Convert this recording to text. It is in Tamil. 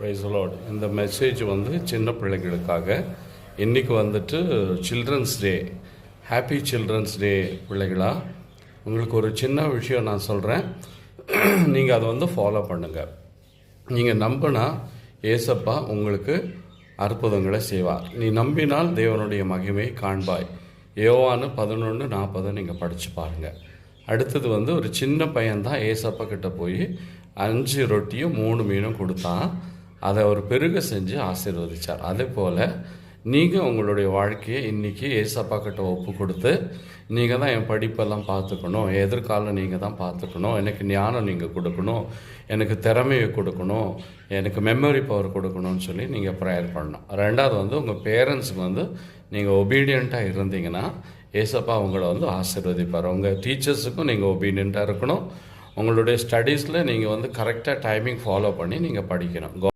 Price Lord. இந்த மெசேஜ் வந்து சின்ன பிள்ளைகளுக்காக. இன்றைக்கி வந்துட்டு children's day. Happy children's day பிள்ளைகளா. உங்களுக்கு ஒரு சின்ன விஷயம் நான் சொல்கிறேன், நீங்கள் அதை வந்து ஃபாலோ பண்ணுங்கள். நீங்கள் நம்பினா ஏசப்பா உங்களுக்கு அற்புதங்களை செய்வார். நீ நம்பினால் தேவனுடைய மகிமை காண்பாய். யோவானு 11:40 நீங்கள் படித்து பாருங்கள். அடுத்தது வந்து ஒரு சின்ன பையன்தான் ஏசப்பா கிட்ட போய் 5 ரொட்டியும் 3 மீனும் கொடுத்தான். அதை அவர் பெருக செஞ்சு ஆசீர்வதித்தார். அதே போல் நீங்கள் உங்களுடைய வாழ்க்கையை இன்றைக்கி ஏசப்பா கிட்ட ஒப்பு கொடுத்து, நீங்கள் தான் என் படிப்பெல்லாம் பார்த்துக்கணும், எதிர்காலம் நீங்கள் தான் பார்த்துக்கணும், எனக்கு ஞானம் நீங்கள் கொடுக்கணும், எனக்கு திறமையை கொடுக்கணும், எனக்கு மெமரி பவர் கொடுக்கணும்னு சொல்லி நீங்கள் ப்ரேயர் பண்ணணும். ரெண்டாவது வந்து உங்கள் பேரண்ட்ஸுக்கு வந்து நீங்கள் ஒபீடியண்ட்டாக இருந்தீங்கன்னா ஏசப்பா உங்களை வந்து ஆசீர்வதிப்பார். உங்கள் டீச்சர்ஸுக்கும் நீங்கள் ஒபீடியண்ட்டாக இருக்கணும். உங்களுடைய ஸ்டடீஸில் நீங்கள் வந்து கரெக்டாக டைமிங் ஃபாலோ பண்ணி நீங்கள் படிக்கணும்.